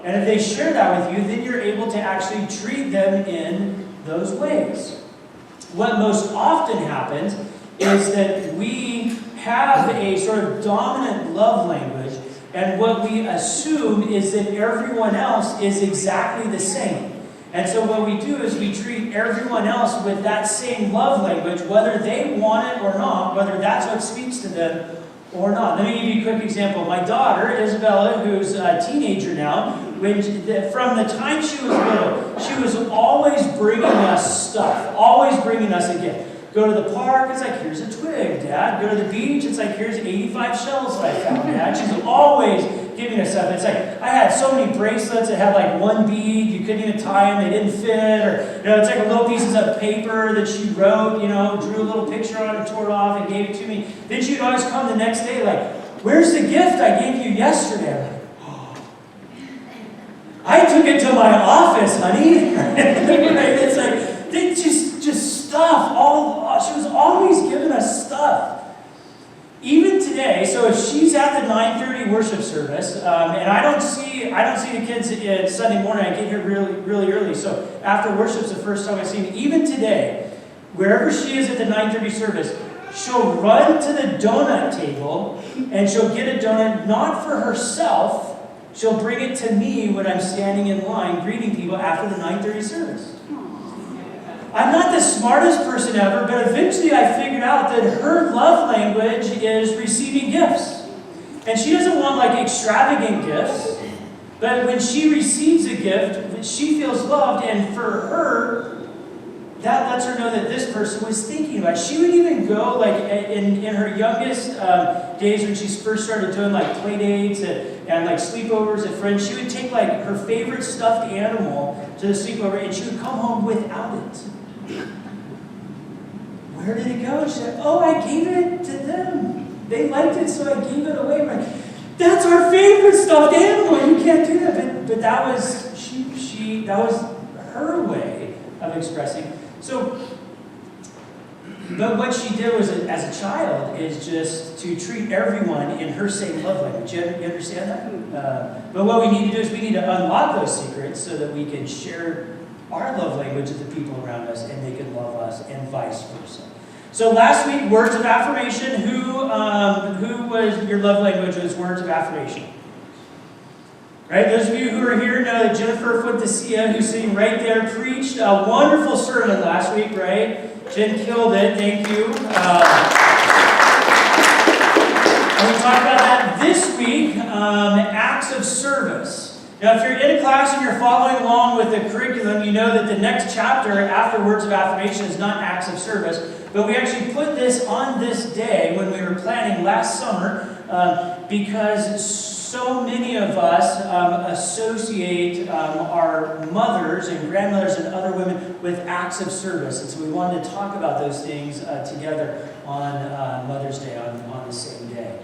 And if they share that with you, then you're able to actually treat them in those ways. What most often happens is that we have a sort of dominant love language, and what we assume is that everyone else is exactly the same. And so what we do is we treat everyone else with that same love language, whether they want it or not, whether that's what speaks to them or not. Let me give you a quick example. My daughter, Isabella, who's a teenager now, from the time she was little, she was always bringing us stuff, always bringing us a gift. Go to the park, it's like, here's a twig, Dad. Go to the beach, it's like, here's 85 shells that I found, Dad. She's always giving us stuff. It's like, I had so many bracelets that had like one bead, you couldn't even tie them, they didn't fit, or, it's like little pieces of paper that she wrote, drew a little picture on it, tore it off, and gave it to me. Then she'd always come the next day like, where's the gift I gave you yesterday? I'm like, I took it to my office, honey. It's like, they just stuff. She was always giving us stuff. Even today, so if she's at the 9:30 worship service, and I don't see the kids Sunday morning, I get here really, really early. So after worship's the first time I see them. Even today, wherever she is at the 9:30 service, she'll run to the donut table and she'll get a donut, not for herself. She'll bring it to me when I'm standing in line greeting people after the 9:30 service. I'm not the smartest person ever, but eventually I figured out that her love language is receiving gifts. And she doesn't want like extravagant gifts, but when she receives a gift, she feels loved, and for her, that lets her know that this person was thinking about it. She would even go, like, in her youngest days when she first started doing, like, play dates and like, sleepovers at friends, she would take, like, her favorite stuffed animal to the sleepover, and she would come home without it. Where did it go? She said, I gave it to them. They liked it, so I gave it away. Like, that's our favorite stuffed animal. You can't do that. But that was, that was her way of expressing. So, but what she did was, as a child, is just to treat everyone in her same love language. You understand that? But what we need to do is we need to unlock those secrets so that we can share our love language with the people around us, and they can love us, and vice versa. So last week, words of affirmation. Who was your love language was words of affirmation? Right? Those of you who are here know that Jennifer Fuentesilla, who's sitting right there, preached a wonderful sermon last week, right? Jen killed it. Thank you. And we talked about that this week, acts of service. Now, if you're in a class and you're following along with the curriculum, you know that the next chapter after words of affirmation is not acts of service, but we actually put this on this day when we were planning last summer because so many of us associate our mothers and grandmothers and other women with acts of service. And so we wanted to talk about those things together on Mother's Day, on the same day.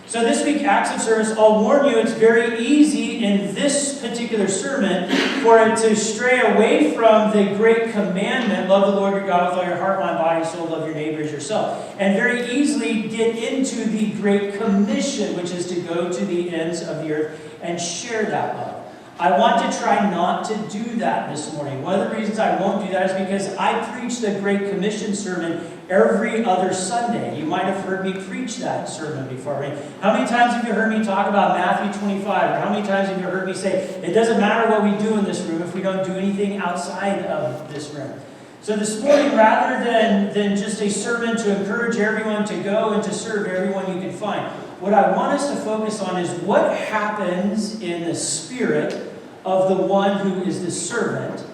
So this week, acts of service, I'll warn you, it's very easy in this particular sermon for it to stray away from the great commandment, love the Lord your God with all your heart, mind, body, soul, love your neighbor as yourself, and very easily get into the Great Commission, which is to go to the ends of the earth and share that love. I want to try not to do that this morning. One of the reasons I won't do that is because I preach the Great Commission sermon every other Sunday. You might have heard me preach that sermon before, right? How many times have you heard me talk about Matthew 25? Or how many times have you heard me say, it doesn't matter what we do in this room if we don't do anything outside of this room? So this morning, rather than just a sermon to encourage everyone to go and to serve everyone you can find, what I want us to focus on is what happens in the spirit of the one who is the servant,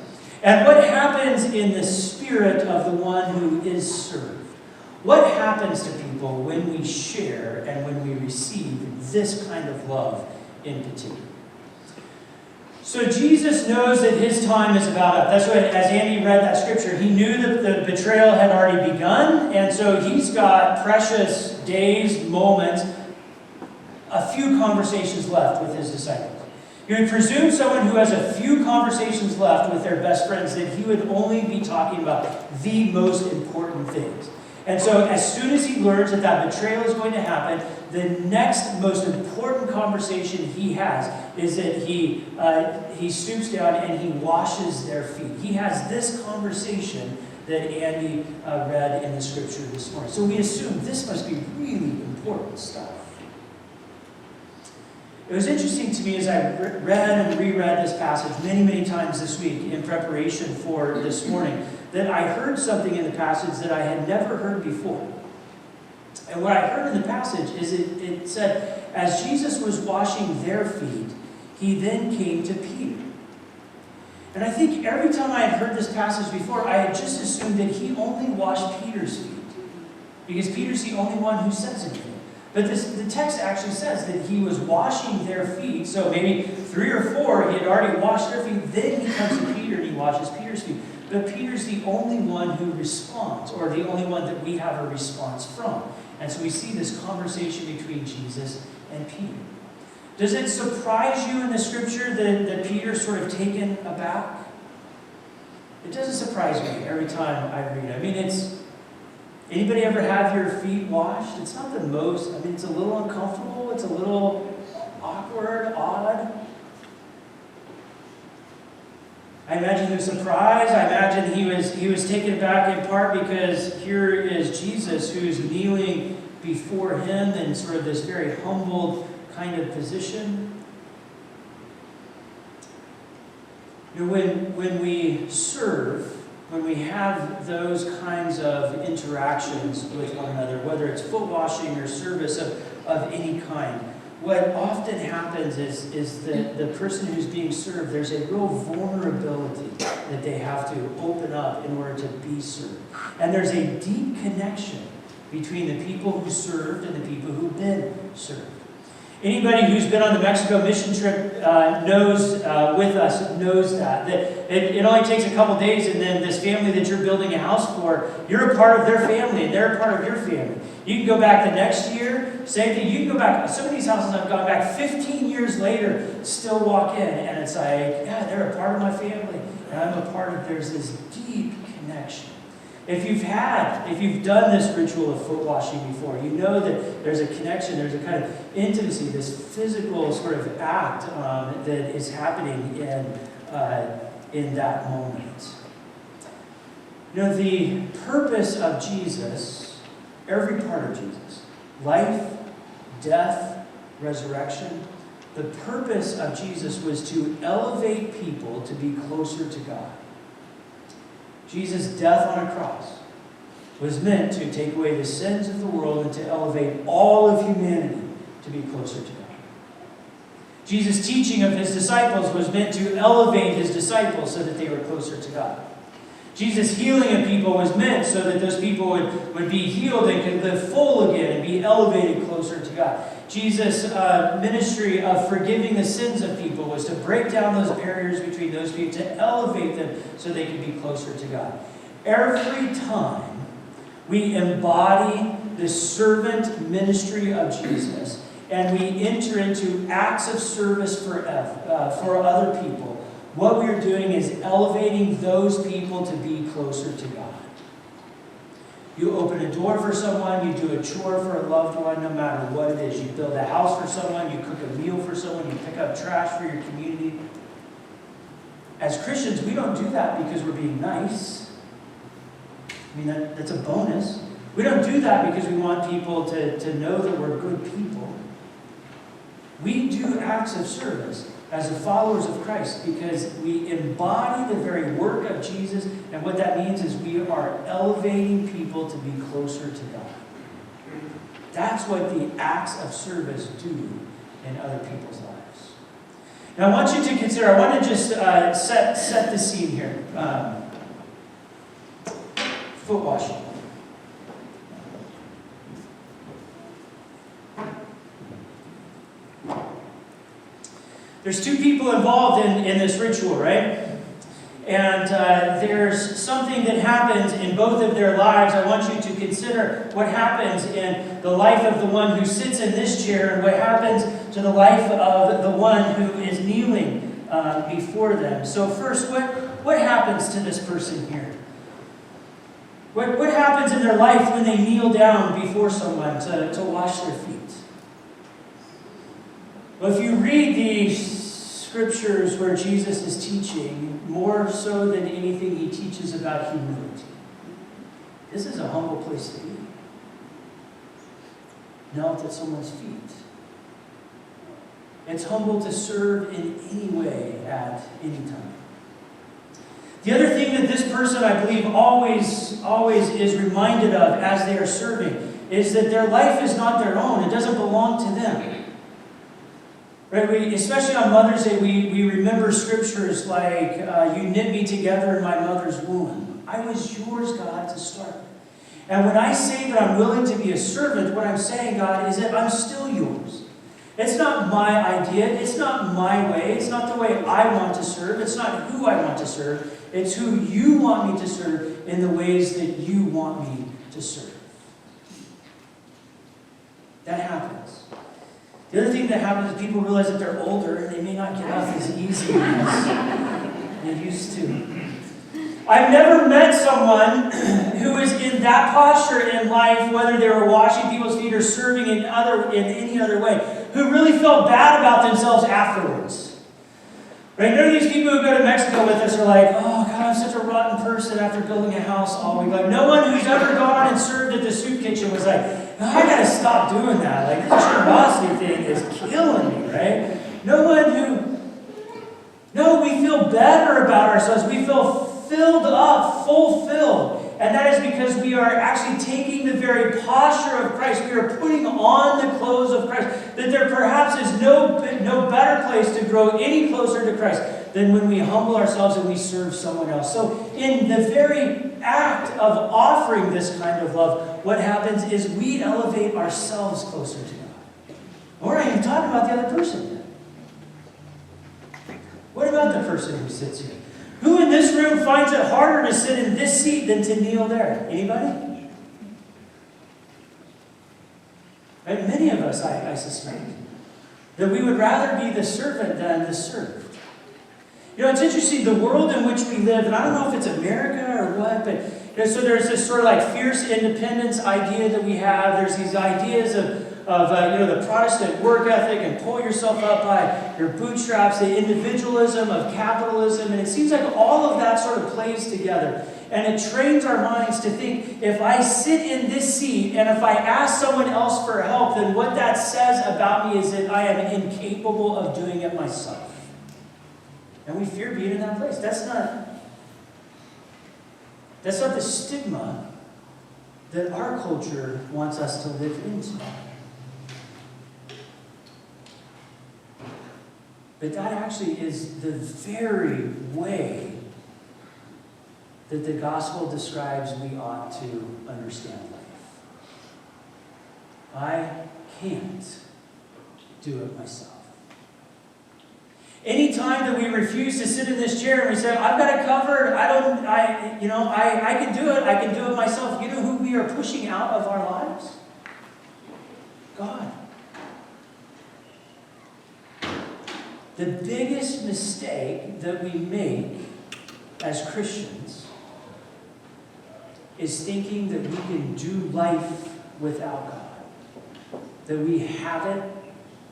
and what happens in the spirit of the one who is served. What happens to people when we share and when we receive this kind of love in particular? So Jesus knows that his time is about up. That's what, as Andy read that scripture, he knew that the betrayal had already begun, and so he's got precious days, moments, a few conversations left with his disciples. You would presume someone who has a few conversations left with their best friends that he would only be talking about the most important things. And so as soon as he learns that that betrayal is going to happen, the next most important conversation he has is that he stoops down and he washes their feet. He has this conversation that Andy read in the scripture this morning. So we assume this must be really important stuff. It was interesting to me as I read and reread this passage many, many times this week in preparation for this morning, that I heard something in the passage that I had never heard before. And what I heard in the passage is it said, as Jesus was washing their feet, he then came to Peter. And I think every time I had heard this passage before, I had just assumed that he only washed Peter's feet, because Peter's the only one who says anything. But the text actually says that he was washing their feet. So maybe 3 or 4, he had already washed their feet. Then he comes to Peter and he washes Peter's feet. But Peter's the only one who responds, or the only one that we have a response from. And so we see this conversation between Jesus and Peter. Does it surprise you in the scripture that Peter's sort of taken aback? It doesn't surprise me every time I read it. I mean, anybody ever have your feet washed? It's not the most, it's a little uncomfortable, it's a little awkward, odd. I imagine he was surprised. I imagine he was taken aback in part because here is Jesus who's kneeling before him in sort of this very humbled kind of position. You know, when we serve, when we have those kinds of interactions with one another, whether it's foot washing or service of any kind, what often happens is that the person who's being served, there's a real vulnerability that they have to open up in order to be served. And there's a deep connection between the people who served and the people who've been served. Anybody who's been on the Mexico mission trip knows that it only takes a couple days, and then this family that you're building a house for, you're a part of their family, and they're a part of your family. You can go back the next year, same thing. You can go back. Some of these houses I've gone back 15 years later, still walk in, and it's like, yeah, they're a part of my family, and I'm a part of. There's this deep connection. If you've done this ritual of foot washing before, you know that there's a connection, there's a kind of intimacy, this physical sort of act that is happening in that moment. You know, the purpose of Jesus, every part of Jesus, life, death, resurrection, the purpose of Jesus was to elevate people to be closer to God. Jesus' death on a cross was meant to take away the sins of the world and to elevate all of humanity to be closer to God. Jesus' teaching of his disciples was meant to elevate his disciples so that they were closer to God. Jesus' healing of people was meant so that those people would be healed and could live full again and be elevated closer to God. Jesus' ministry of forgiving the sins of people was to break down those barriers between those people, to elevate them so they could be closer to God. Every time we embody the servant ministry of Jesus and we enter into acts of service for other people, what we are doing is elevating those people to be closer to God. You open a door for someone, you do a chore for a loved one, no matter what it is. You build a house for someone, you cook a meal for someone, you pick up trash for your community. As Christians, we don't do that because we're being nice. I mean, that's a bonus. We don't do that because we want people to know that we're good people. We do acts of service as the followers of Christ because we embody the very work of Jesus, and what that means is we are elevating people to be closer to God. That's what the acts of service do in other people's lives. Now I want you to consider, I want to just set the scene here. Foot washing. There's two people involved in this ritual, right? And there's something that happens in both of their lives. I want you to consider what happens in the life of the one who sits in this chair and what happens to the life of the one who is kneeling before them. So first, what happens to this person here? What happens in their life when they kneel down before someone to wash their feet? Well, if you read the scriptures where Jesus is teaching, more so than anything, he teaches about humility. This is a humble place to be. Knelt at someone's feet. It's humble to serve in any way at any time. The other thing that this person, I believe, always is reminded of as they are serving is that their life is not their own. It doesn't belong to them. Right? Especially on Mother's Day, we remember scriptures like, you knit me together in my mother's womb. I was yours, God, to start with. And when I say that I'm willing to be a servant, what I'm saying, God, is that I'm still yours. It's not my idea. It's not my way. It's not the way I want to serve. It's not who I want to serve. It's who you want me to serve in the ways that you want me to serve. That happens. The other thing that happens is people realize that they're older and they may not get up as easy as they used to. I've never met someone who is in that posture in life, whether they were washing people's feet or serving in any other way, who really felt bad about themselves afterwards. Right? None of these people who go to Mexico with us are like, oh, God, I'm such a rotten person after building a house all week. Like, no one who's ever gone and served at the soup kitchen was like, I got to stop doing that. Like, this generosity thing is killing me, right? No, we feel better about ourselves. We feel filled up, fulfilled. And that is because we are actually taking the very posture of Christ. We are putting on the clothes of Christ. That there perhaps is no better place to grow any closer to Christ than when we humble ourselves and we serve someone else. So in the very act of offering this kind of love, what happens is we elevate ourselves closer to God. We're not even talking about the other person yet. What about the person who sits here? Who in this room finds it harder to sit in this seat than to kneel there? Anybody? Right? Many of us, I suspect, that we would rather be the servant than the served. You know, it's interesting, the world in which we live, and I don't know if it's America or what, but so there's this sort of like fierce independence idea that we have. There's these ideas of the Protestant work ethic and pull yourself up by your bootstraps, the individualism of capitalism, and it seems like all of that sort of plays together. And it trains our minds to think, if I sit in this seat and if I ask someone else for help, then what that says about me is that I am incapable of doing it myself. And we fear being in that place. That's not the stigma that our culture wants us to live into. But that actually is the very way that the gospel describes we ought to understand life. I can't do it myself. Anytime that we refuse to sit in this chair and we say, I've got it covered, I can do it, I can do it myself. You know who we are pushing out of our lives? God. The biggest mistake that we make as Christians is thinking that we can do life without God. That we have it,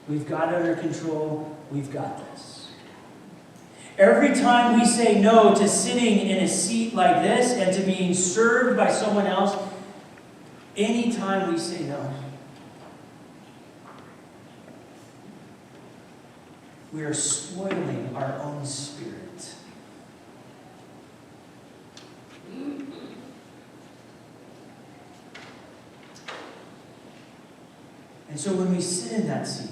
we've got it under control, we've got this. Every time we say no to sitting in a seat like this and to being served by someone else, anytime we say no, we are spoiling our own spirit. And so when we sit in that seat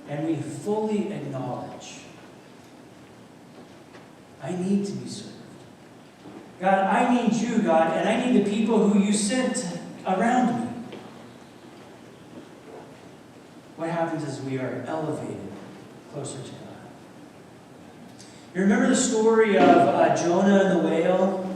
and we fully acknowledge, I need to be served. God, I need you, God, and I need the people who you sent around me. What happens is we are elevated closer to God. You remember the story of Jonah and the whale?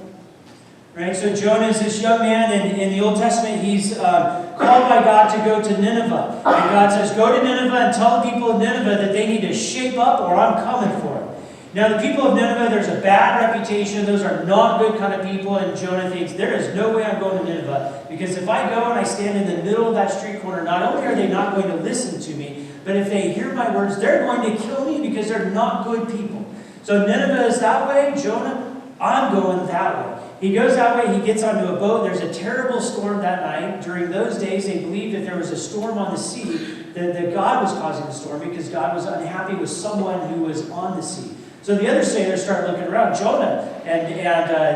Right? So Jonah is this young man, and in the Old Testament, he's called by God to go to Nineveh. And God says, go to Nineveh and tell the people of Nineveh that they need to shape up or I'm coming for them. Now the people of Nineveh, there's a bad reputation. Those are not good kind of people. And Jonah thinks, there is no way I'm going to Nineveh. Because if I go and I stand in the middle of that street corner, not only are they not going to listen to me, but if they hear my words, they're going to kill me because they're not good people. So Nineveh is that way. Jonah, I'm going that way. He goes that way. He gets onto a boat. There's a terrible storm that night. During those days, they believed that there was a storm on the sea, that God was causing the storm because God was unhappy with someone who was on the sea. So the other sailors start looking around, Jonah, and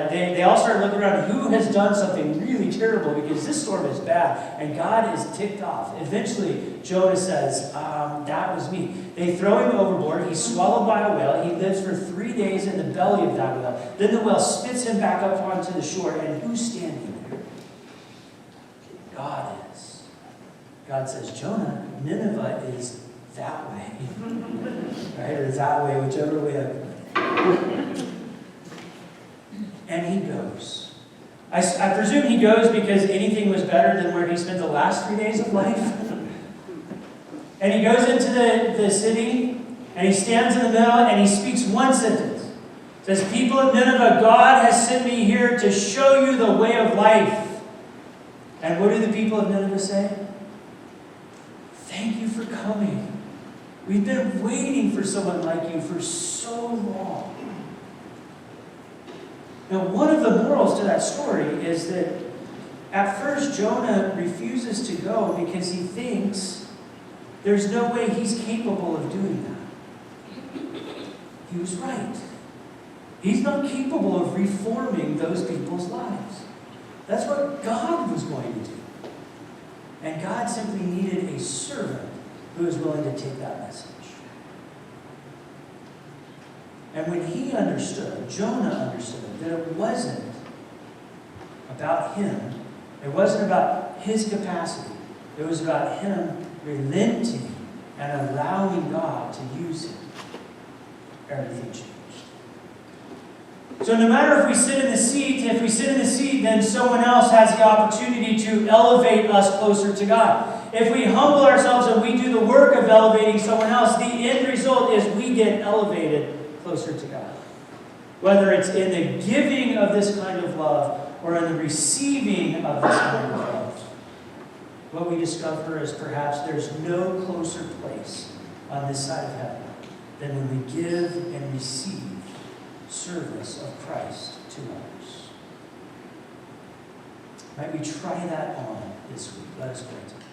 they all start looking around, who has done something really terrible because this storm is bad, and God is ticked off. Eventually, Jonah says, that was me. They throw him overboard. He's swallowed by a whale. He lives for 3 days in the belly of that whale. Then the whale spits him back up onto the shore, and who's standing there? God is. God says, Jonah, Nineveh is that way. Right? Or that way, whichever way And he goes. I presume he goes because anything was better than where he spent the last 3 days of life. And he goes into the city, and he stands in the middle, and he speaks one sentence. It says, people of Nineveh, God has sent me here to show you the way of life. And what do the people of Nineveh say? Thank you for coming. We've been waiting for someone like you for so long. Now, one of the morals to that story is that at first Jonah refuses to go because he thinks there's no way he's capable of doing that. He was right. He's not capable of reforming those people's lives. That's what God was going to do. And God simply needed a servant who was willing to take that message. And when he understood, Jonah understood, that it wasn't about him, it wasn't about his capacity, it was about him relenting and allowing God to use him, everything changed. So no matter if we sit in the seat, then someone else has the opportunity to elevate us closer to God. If we humble ourselves and we do the work of elevating someone else, the end result is we get elevated closer to God. Whether it's in the giving of this kind of love or in the receiving of this kind of love, what we discover is perhaps there's no closer place on this side of heaven than when we give and receive service of Christ to others. Might we try that on this week? Let us pray together.